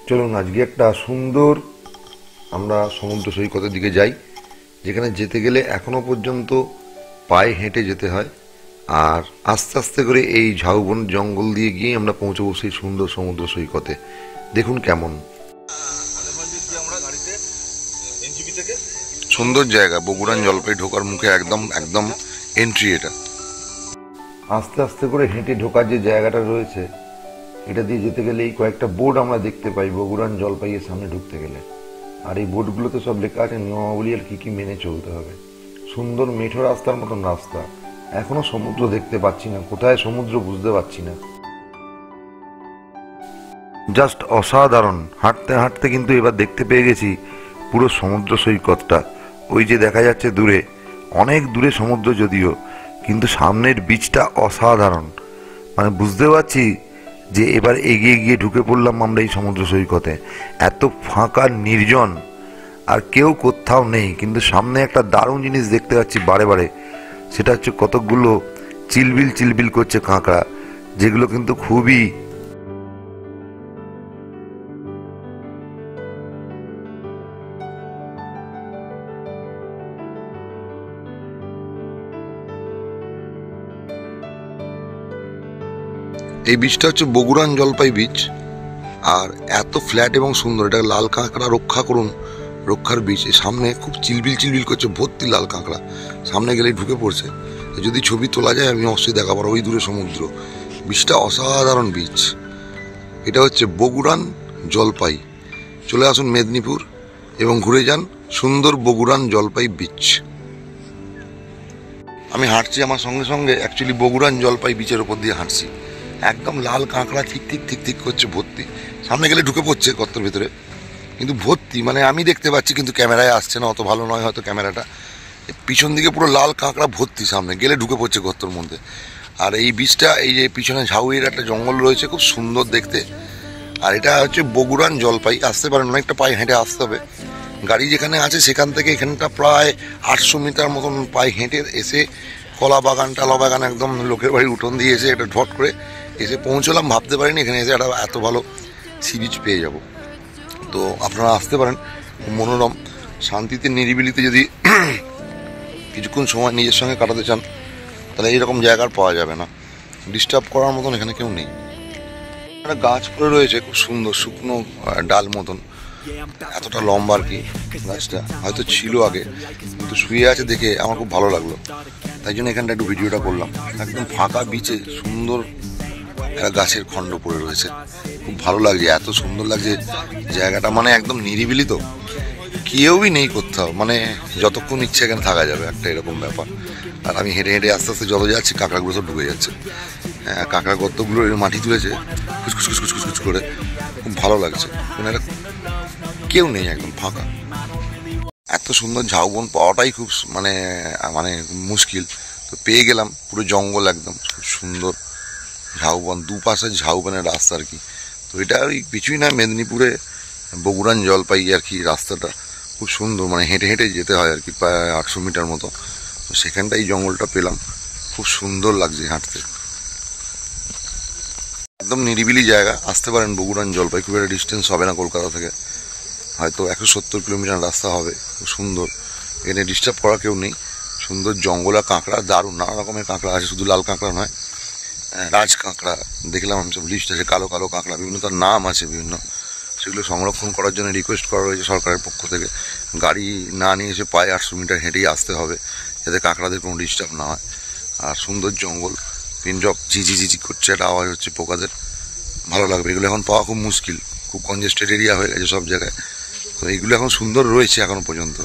চলুন আজকে একটা সুন্দর আমরা সমুদ্র সৈকতের দিকে যাই, যেখানে যেতে গেলে এখনো পর্যন্ত পায়ে হেঁটে যেতে হয়। আর আস্তে আস্তে করে এই ঝাউবন জঙ্গল দিয়ে গিয়ে আমরা পৌঁছবো সেই সুন্দর সমুদ্র সৈকতে। দেখুন কেমন সুন্দর জায়গা। বগুড়ান জলপাই ঢোকার মুখে একদম একদম এন্ট্রি এটা। আস্তে আস্তে করে হেঁটে ঢোকার যে জায়গাটা রয়েছে, এটা দিয়ে যেতে গেলে এই কয়েকটা বোর্ড আমরা দেখতে পাই বগুড়ান জলপাইয়ের সামনে ঢুকতে গেলে। আর এই বোর্ডগুলোতে সব লেখা আছে নিয়মাবলী আর কি কি মেনে চলতে হবে। সুন্দর মেঠো রাস্তার মতন রাস্তা। এখনো সমুদ্র দেখতে পাচ্ছি না, কোথায় সমুদ্র বুঝতে পারছি না। জাস্ট অসাধারণ। হাঁটতে হাঁটতে কিন্তু এবার দেখতে পেয়ে গেছি পুরো সমুদ্র সৈকতটা। ওই যে দেখা যাচ্ছে দূরে, অনেক দূরে সমুদ্র যদিও, কিন্তু সামনের বিচটা অসাধারণ। মানে বুঝতে পারছি যে এবার এগিয়ে গিয়ে ঢুকে পড়লাম আমরা এই সমুদ্র সৈকতে। এত ফাঁকা নির্জন, আর কেউ কোথাও নেই, কিন্তু সামনে একটা দারুণ জিনিস দেখতে পাচ্ছি বারে বারে। সেটা হচ্ছে কতকগুলো চিলবিল চিলবিল করছে কাঁকড়া, যেগুলো কিন্তু খুবই এই বীজটা হচ্ছে বগুড়ান জলপাই বীজ। আর এত ফ্ল্যাট এবং সুন্দর, এটা লাল কাঁকড়া রক্ষা করুন রক্ষার বীজ। সামনে খুব চিলবিল চিলবিল করছে, ভর্তি লাল কাঁকড়া, সামনে গেলেই ঢুকে পড়ছে। যদি ছবি তোলা যায় আমি অবশ্যই দেখাবো। ওই দূরে সমুদ্র। বীজটা অসাধারণ বীজ। এটা হচ্ছে বগুড়ান জলপাই। চলে আসুন মেদিনীপুর এবং ঘুরে যান সুন্দর বগুড়ান জলপাই বীচ। আমি হাঁটছি, আমার সঙ্গে সঙ্গে অ্যাকচুয়ালি বগুড়ান জলপাই বীচের ওপর দিয়ে হাঁটছি। একদম লাল কাঁকড়া ঠিক ঠিক ঠিক ঠিক করছে, ভর্তি। সামনে গেলে ঢুকে পড়ছে গর্তের ভেতরে, কিন্তু ভর্তি। মানে আমি দেখতে পাচ্ছি, কিন্তু ক্যামেরায় আসছে না, অত ভালো নয় হয়তো ক্যামেরাটা। পিছন দিকে পুরো লাল কাঁকড়া ভর্তি, সামনে গেলে ঢুকে পড়ছে গর্তের মধ্যে। আর এই বীজটা, এই যে পিছনে ঝাউয়ের একটা জঙ্গল রয়েছে, খুব সুন্দর দেখতে। আর এটা হচ্ছে বগুড়ান জলপাই। আসতে পারেন, অনেকটা পায়ে হেঁটে আসতে হবে। গাড়ি যেখানে আছে সেখান থেকে এখানটা প্রায় 800 মিটার মতন পায়ে হেঁটে এসে কলা বাগান টালা বাগান একদম লোকের বাড়ির উঠোন দিয়ে এসে একটা ঢট করে এসে পৌঁছলাম। ভাবতে পারিনি এখানে এসে একটা এত ভালো সি বিচ পেয়ে যাব। তো আপনারা আসতে পারেন। মনোরম, শান্তিতে, নিরিবিলিতে যদি কিছুক্ষণ সময় নিজের সঙ্গে কাটাতে চান, তাহলে এইরকম জায়গার পাওয়া যাবে না। ডিস্টার্ব করার মতন এখানে কেউ নেই। একটা গাছ পড়ে রয়েছে খুব সুন্দর, শুকনো ডাল মতন, এতটা লম্বা আর কি। গাছটা হয়তো ছিল আগে, কিন্তু শুয়ে আছে দেখে আমার খুব ভালো লাগলো, তাই জন্য এখানটা একটু ভিডিওটা করলাম। একদম ফাঁকা বিচে সুন্দর একটা গাছের খণ্ড পড়ে রয়েছে, খুব ভালো লাগছে। এত সুন্দর লাগছে জায়গাটা, মানে একদম নিরিবিলি, তো কেউই নেই কোথাও। মানে যতক্ষণ ইচ্ছে এখানে থাকা যাবে, একটা এরকম ব্যাপার। আর আমি হেঁটে হেঁটে আস্তে আস্তে যত যাচ্ছি, কাঁকড়াগুলো সব ডুবে যাচ্ছে। হ্যাঁ, কাঁকড়া গর্তগুলো মাটি তুলেছে খুচখুচ খুচখুচ খুচখুচ করে, খুব ভালো লাগছে। মানে একটা কেউ নেই, একদম ফাঁকা। এত সুন্দর ঝাউবন পাওয়াটাই খুব মানে মানে মুশকিল। তো পেয়ে গেলাম, পুরো জঙ্গল একদম, খুব সুন্দর ঝাউবন, দুপাশে ঝাউবনের রাস্তা আর কি। তো এটা ওই কিছুই না, মেদিনীপুরে বগুড়ান জলপাই আর কি রাস্তাটা খুব সুন্দর। মানে হেঁটে হেঁটে যেতে হয় আর কি, প্রায় 800 মিটার মতো। তো সেখানটাই এই জঙ্গলটা পেলাম, খুব সুন্দর লাগছে হাঁটতে। একদম নিরিবিলি জায়গা। আসতে পারেন বগুড়ান জলপাই, খুব একটা ডিস্টেন্স হবে না কলকাতা থেকে, হয়তো 170 কিলোমিটার রাস্তা হবে। খুব সুন্দর, এখানে ডিস্টার্ব করা কেউ নেই। সুন্দর জঙ্গল আর কাঁকড়া দারুণ, নানা রকমের কাঁকড়া আছে, শুধু লাল কাঁকড়া নয়, রাজ কাঁকড়া দেখলাম আমি, সব লিস্ট আছে, কালো কালো কাঁকড়া, বিভিন্ন তার নাম আছে বিভিন্ন। সেগুলো সংরক্ষণ করার জন্য রিকোয়েস্ট করা হয়েছে সরকারের পক্ষ থেকে। গাড়ি না নিয়ে এসে পায়ে 800 মিটার হেঁটেই আসতে হবে, যাতে কাঁকড়াদের কোনো ডিস্টার্ব না হয়। আর সুন্দর জঙ্গল, পিনড্রপ ঝিঝি ঝিঝি করছে, একটা আওয়াজ হচ্ছে পোকাদের, ভালো লাগবে। এগুলো এখন পাওয়া খুব মুশকিল, খুব কনজেস্টেড এরিয়া হয়ে গেছে সব জায়গায়। তো এইগুলো এখন সুন্দর রয়েছে এখনো পর্যন্ত।